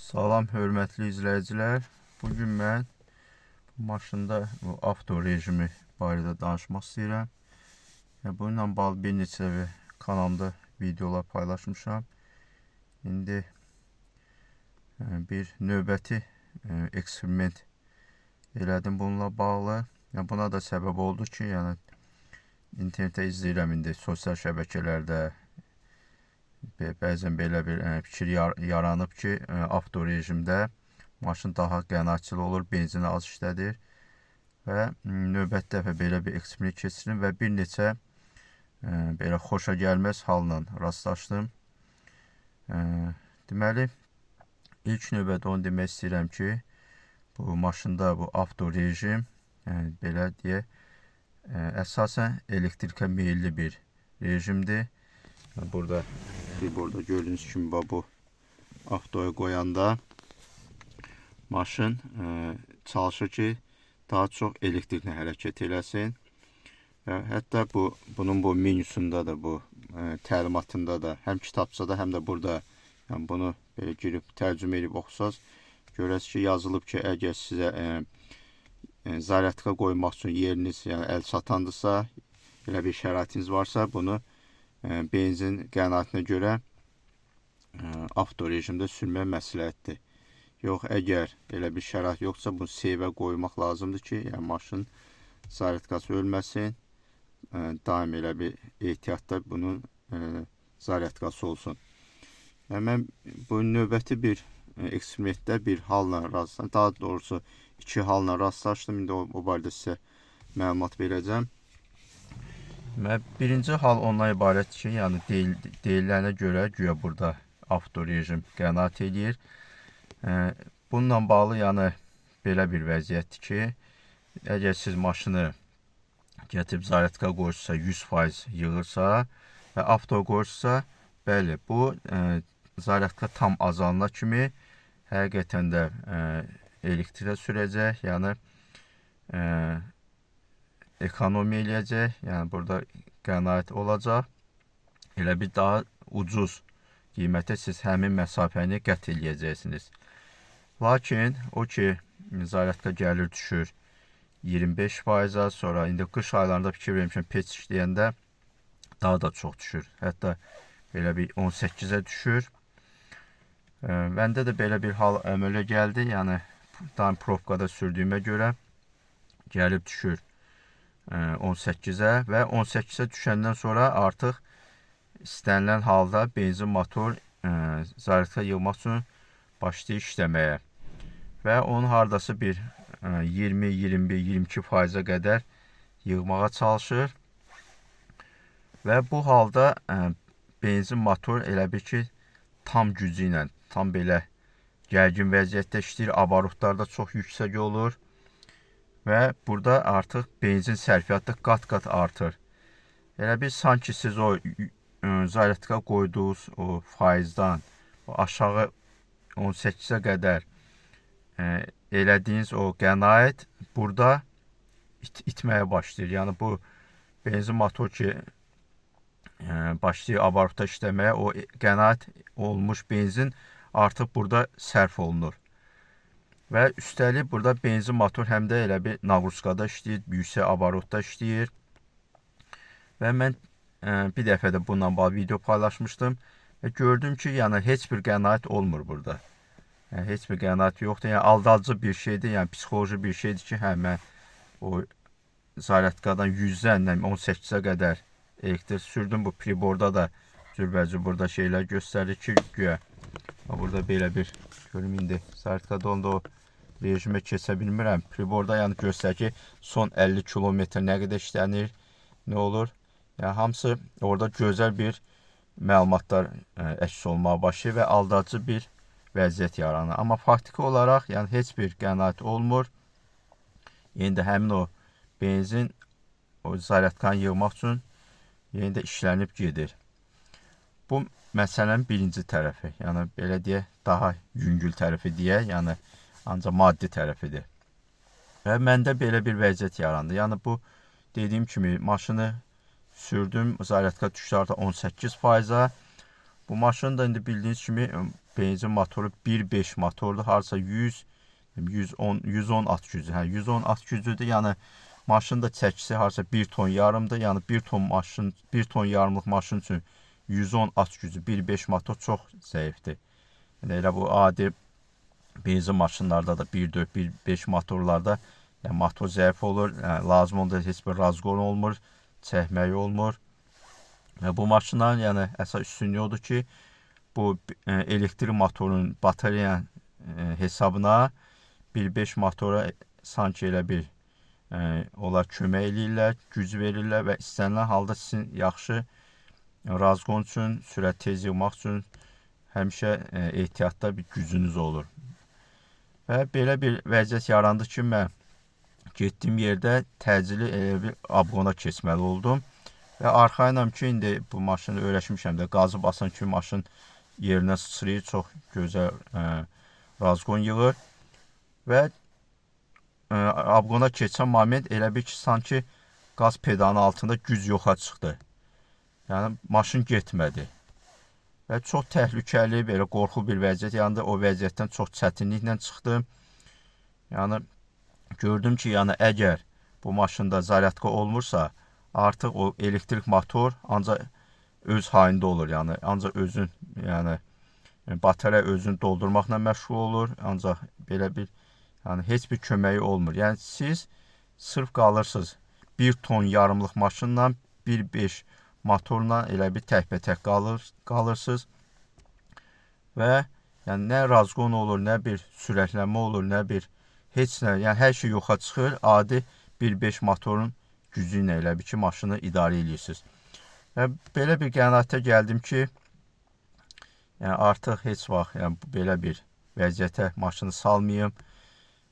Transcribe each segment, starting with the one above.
Salam hörmətli izləyicilər. Bugün mən bu maşında avto rejimi barədə danışmaq istəyirəm. Bununla bağlı bir neçə kanalda videolar paylaşmışam. İndi bir növbəti eksperiment elədim bununla bağlı. Buna da səbəb oldu ki, internetdə izləyirəm indi sosial şəbəkələrdə bəzən belə bir fikir yaranıb ki, avto rejimdə maşın daha qənaətçil olur, benzini az işlədir və növbəti dəfə belə bir eksperiment keçirim və bir neçə belə xoşa gəlməz halla rastlaşdım. Deməli, ilk növbədə onu demək istəyirəm ki, bu maşında bu avto rejim belə deyək, əsasən elektrikə meyilli bir rejimdir. Burada gördüğünüz kimi bu avtoya koyanda maşın çalışır ki daha çok elektrikle hareket eləsin. Hətta bunun bu menüsündə də bu təlimatında da həm kitabçada həm də burada bunu belə girib tərcümə edib oxusaz görəsiz ki yazılıb ki əgər sizə zaryadka koymaq üçün yeriniz əl çatandırsa, elə bir şəraitiniz varsa bunu benzin qənaətinə görə avto rejimdə sürmək məsləhətdir. Yox, əgər elə bir şərait yoxsa bunu save'ə qoymaq lazımdır ki, maşın zaryadkası ölməsin. Daim elə bir ehtiyatda bunun zaryadkası olsun. Mən bu növbəti bir eksperimentdə bir halla rastlaşdım. Daha doğrusu iki halla rastlaşdım. İndi o barədə sizə məlumat verəcəm. Birinci hal ondan ibarət ki, deyilənə görə güya burada avto rejim qənaət edir. Bununla bağlı belə bir vəziyyətdir ki, əgər siz maşını gətirib zaryadka qoyursa 100% yığırsa və avto qoyursa, bəli, bu zaryadka tam azalana kimi həqiqətən də elektriklə sürəcək, ekonomi eləyəcək, burada qənaət olacaq. Elə bir daha ucuz qiymətə siz həmin məsafəni qət eləyəcəksiniz. Lakin o ki, zaryadka gəlir düşür 25%'a, sonra indi qış aylarında fikir vermişəm peç işləyəndə daha da çox düşür. Hətta belə bir 18'e düşür. Məndə də belə bir hal əmələ gəldi. Tam probkada sürdüyümə görə gəlib düşür 18'e və 18'e düşəndən sonra artıq istənilən halda benzin motor zaryadka yığmaq üçün başlayır işləməyə və onun hardası bir 20, 21, 22%'a qədər yığmağa çalışır və bu halda benzin motor elə bir ki tam gücü ilə, tam belə gərgin vəziyyətdə işləyir, abarotlar da çox yüksək olur və burada artıq benzin sərfiyyatı qat-qat artır. Elə bir sanki siz o zaryadka qoyduğunuz o faizdən aşağı 18'e qədər elədiyiniz o qənaət burada itməyə başlayır. Bu benzin motor ki başlayır abarotda işləməyə, o qənaət olmuş benzin artıq burada sərf olunur. Və üstəlik burada benzin motor həm də elə bir naqruzkada işləyir, yüksək abarotda işləyir. Və mən bir dəfə də bununla bağlı video paylaşmışdım və gördüm ki, heç bir qənaət olmur burada. Heç bir qənaət yoxdur. Aldadıcı bir şeydir, psixoloji bir şeydir ki, mən o zaryadkadan 100'dən 18'e qədər elektrik sürdüm. Bu priborda da cürbəcür burada şeylər göstərir ki, güya burada belə bir görüm indi zaryadkada onda o rejimə keçə bilmirəm. Priborda göstərir ki, son 50 kilometr nə qədər işlənir, nə olur. Hamısı orada gözəl bir məlumatlar əks olmağa başlayır və aldadıcı bir vəziyyət yaranır. Amma faktiki olaraq heç bir qənaət olmur. Yenə də həmin o benzin o zaryadkanı yığmaq üçün yenə də işlənib gedir. Bu məsələnin birinci tərəfi, belə deyək, daha yüngül tərəfi deyək, ancaq maddi tərəfidir. Və məndə belə bir vəziyyət yarandı. Bu dediyim kimi maşını sürdüm, zaryadka düşdü artıq 18%'a. Bu maşın da indi bildiyiniz kimi benzin motoru 1.5 motordur. Harca 110 at gücü. Hə, 110 at gücüdür. Yəni maşının da çəkisi harca 1 ton yarımdır. Yəni 1 ton yarımlıq maşın üçün 110 at gücü 1.5 motor çox zəifdir. Yəni elə bu adi benzin maşınlarda da 1.4, 1.5 motorlarda yəni motor zəif olur. Yəni, lazım olanda heç bir razqon olmur, çəkməyi olmur. Və bu maşınların yəni əsas üstünlüyü odur ki, bu elektrik motorunun batareya hesabına 1.5 motora sanki elə bir onlar kömək eləyirlər, güc verirlər və istənilən halda sizin yaxşı razqon üçün, sürət tez yığmaq üçün həmişə ehtiyatda bir gücünüz olur. Və belə bir vəziyyət yarandı ki, mən getdiyim yerdə təcili bir abqona keçməli oldum. Və arxayınam ki, indi bu maşını öyrəşmişəm də, qazı basan kimi maşın yerinə sıçrayır, çox gözəl razqon yığır. Və abqona keçən moment elə bir ki, sanki qaz pedalının altında güc yoxa çıxdı. Yəni, maşın getmədi. Və çox təhlükəli, belə qorxu bir vəziyyət yandı. O vəziyyətdən çox çətinliklə çıxdım. Yəni, gördüm ki, yəni əgər bu maşında zaryadka olmursa, artıq o elektrik motor ancaq öz halında olur. Yəni, ancaq özün, yəni batareya özünü doldurmaqla məşğul olur. Ancaq belə bir, yəni heç bir köməyi olmur. Yəni, siz sırf qalırsınız 1 ton yarımlıq maşınla 1.5 motorla elə bir təkbətək qalırsınız. Və yəni nə razqon olur, nə bir sürətlənmə olur, nə bir heç nə, yəni hər şey yoxa çıxır. Adi 1.5 motorun gücü ilə elə bir ki, maşını idarə edirsiniz. Və belə bir qənaətə gəldim ki, yəni artıq heç vaxt yəni, belə bir vəziyyətə maşını salmayım.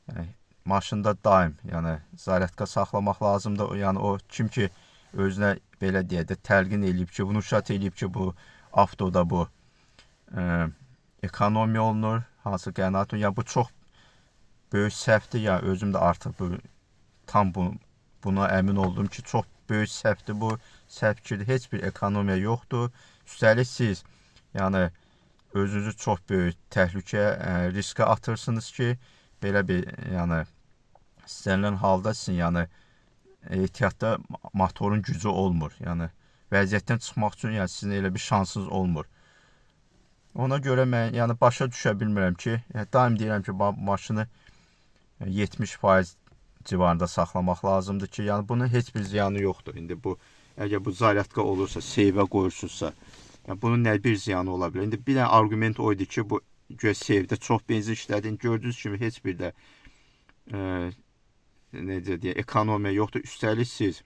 Yəni, maşında daim yəni, zaryadka saxlamaq lazımdır. Yəni o kim ki özünə belə deyək də təlqin eləyib ki, bunu şart eləyib ki, bu avtoda bu ekonomiya olunur, hansı qənaət olunur. Yəni bu çox böyük səhvdir. Yəni özüm də artıq tam buna əmin oldum ki, çox böyük səhvdir bu. Səhv fikirdir. Heç bir ekonomiya yoxdur. Üstəlik siz yəni özünüzü çox böyük təhlükə, riskə atırsınız ki, belə bir yəni istənilən halda sizin yəni ehtiyatda motorun gücü olmur. Yəni vəziyyətdən çıxmaq üçün yəni sizin elə bir şansınız olmur. Ona görə mən yəni başa düşə bilmirəm ki, yəni daim deyirəm ki, maşını 70% civarında saxlamaq lazımdır ki, yəni bunun heç bir ziyanı yoxdur. İndi bu əgər bu zaryadka olursa, seyvə qoyursunuzsa, yəni bunun nə bir ziyanı ola bilər? İndi bir dənə arqument o idi ki, bu göz seyvdə çox benzin işlədin. Gördüyünüz kimi heç bir də necə deyə ekonomiya yoxdur. Üstəlik siz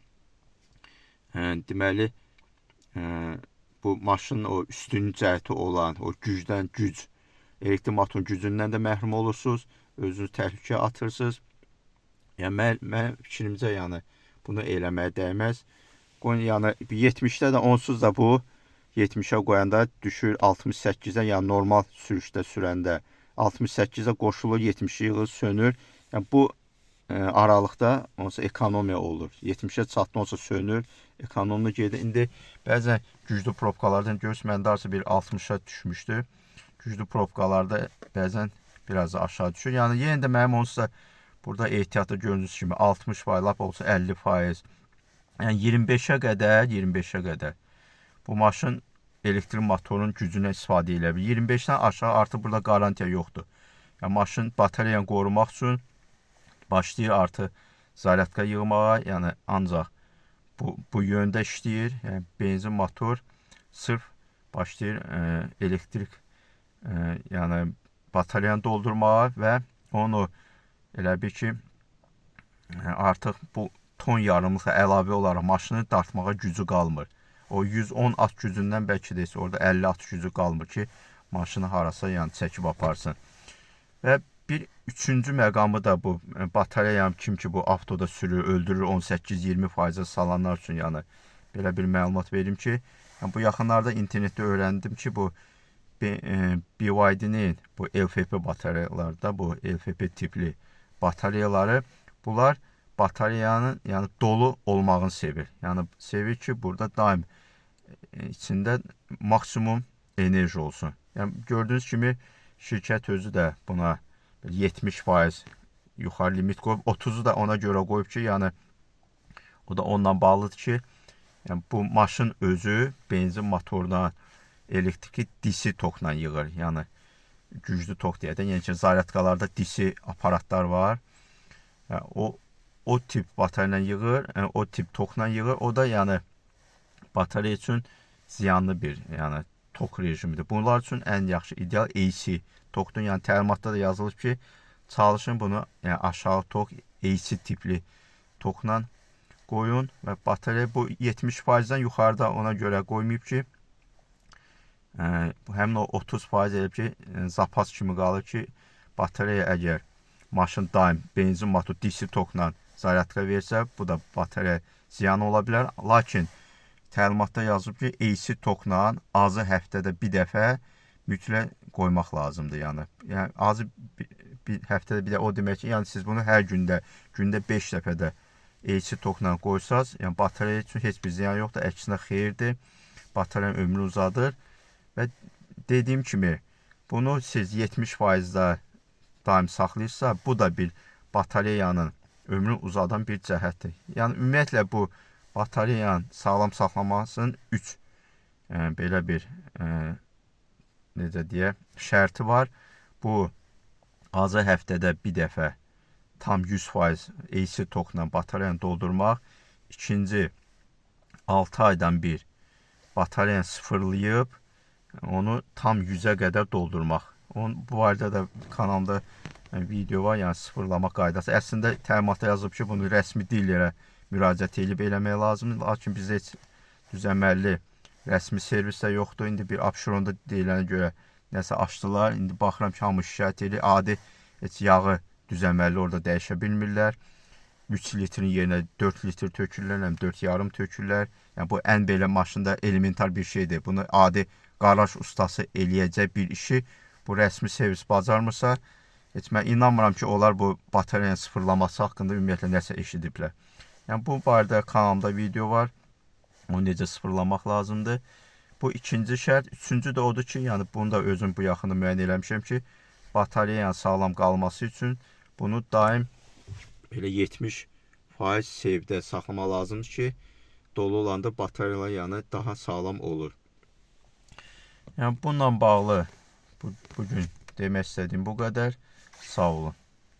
deməli bu maşının o üstün cəhəti olan o gücdən elektrik motorun gücündən də məhrum olursunuz. Özünüzü təhlükəyə atırsınız. Yəni mən fikrimcə yəni bunu eləməyə dəyməz. Yəni 70-də də onsuz da bu 70-ə qoyanda düşür 68-ə, yəni normal sürüşdə sürəndə 68-ə qoşulur, 70-i yığır, sönür. Yəni bu aralıqda onsa ekonomiya olur. 70-ə çatdı, onsa sönür, ekonomlu gedir. İndi bəzən güclü probkalardan görürsünüz, məndə arası bir 60-a düşmüşdü. Güclü probkalarda bəzən biraz da aşağı düşür. Yəni yenə də mənim onsuz da burada ehtiyatda gördüyünüz kimi 60%, lap olsa 50%. Yəni 25-ə qədər bu maşın elektrik motorunun gücünə istifadə edə bilir. 25-dən aşağı artıq burada qarantiya yoxdur. Yəni maşın batareyanı qorumaq üçün başlayır artıq zaryadka yığmağa, yəni ancaq bu yöndə işləyir. Yəni benzin motor sırf başlayır elektrik yəni batareyanı doldurmağa və onu elə bir ki artıq bu ton yarımlıqla əlavə olaraq maşını dartmağa gücü qalmır. O 110 at gücündən bəlkə də orada 50 at gücü qalmır ki, maşını harasa yəni çəkib aparsın. Və bir üçüncü məqamı da bu batareya kim ki bu avtoda sürür, öldürür 18-20%-ə salanlar üçün yəni belə bir məlumat verim ki, yəni bu yaxınlarda internetdə öyrəndim ki, bu BYD-nin bu LFP batareyalarda, bu LFP tipli batareyaları, bunlar batareyanın yəni dolu olmağını sevir. Yəni sevir ki, burada daim içində maksimum enerji olsun. Yəni gördüyünüz kimi şirkət özü də buna 70% yuxarı limit qoyub, 30'u da ona görə qoyub ki, yəni o da onunla bağlıdır ki, yəni bu maşın özü benzin motoruna elektriki DC tokla yığır. Yəni güclü tok deyə də, yəni ki, zaryadkalarda DC aparatlar var. Yəni, o tip batarya yığır, yəni, o tip tokla yığır. O da yəni batarya üçün ziyanlı bir, yəni tok rejimidir. Bunlar üçün ən yaxşı ideal AC tokdur. Yəni təlimatda da yazılıb ki, çalışın bunu yəni aşağı tok AC tipli tokla qoyun və batarya bu 70%-dən yuxarıda ona görə qoymayıb ki, həmin o 30% elib ki, zapas kimi qalır ki, batarya əgər maşın daim benzin motor DC tokla zaryadka versə, bu da batarya ziyanı ola bilər. Lakin təlimatda yazıb ki, AC tokla azı həftədə bir dəfə mütləq qoymaq lazımdır. Yəni azı bir həftədə bir də o demək ki, yəni siz bunu hər gündə 5 dəfədə AC tokla qoysaz, yəni batarya üçün heç bir ziyan yoxdur, əksinə xeyirdir. Bataryanın ömrünü uzadır və dediyim kimi bunu siz 70%-də daim saxlayırsa, bu da bir bataryanın ömrünü uzadan bir cəhətdir. Yəni ümumiyyətlə bu bataryanın sağlam saxlamasının 3 belə bir necə deyə şərti var. Bu azı həftədə bir dəfə tam 100% AC tokla bataryanı doldurmaq. İkinci, 6 aydan bir bataryanı sıfırlayıb onu tam 100'ə qədər doldurmaq. Bu barədə də kanalda video var, yəni sıfırlama qaydası. Əslində təlimatda yazıb ki, bunu rəsmi dillərə müraciət edib eləmək lazımdır. Lakin bizdə heç düzəməlli rəsmi servis də yoxdur. İndi bir Abşeronda deyilənə görə nəsə açdılar. İndi baxıram ki, hamı şikayət edir. Adi heç yağı düzəməlli orada dəyişə bilmirlər. 3 litrin yerinə 4 litr tökürlər, 4,5 tökürlər. Yəni bu ən belə maşında elementar bir şeydir. Bunu adi qaraj ustası eləyəcək bir işi bu rəsmi servis bacarmırsa, heç mən inanmıram ki, onlar bu bataryanın sıfırlaması haqqında ümumiyyətlə nəsə eşidiblər. Yəni bu barədə kanalımda video var. Onu necə sıfırlamaq lazımdır. Bu ikinci şərt. Üçüncü də odur ki, yəni bunu da özüm bu yaxında müəyyən eləmişəm ki, bataryanın sağlam qalması üçün bunu daim belə 70% sevdə saxlamaq lazımdır ki, dolu olanda bataryalar yəni daha sağlam olur. Yəni bununla bağlı bugün demək istədiyim bu qədər. Sağ olun.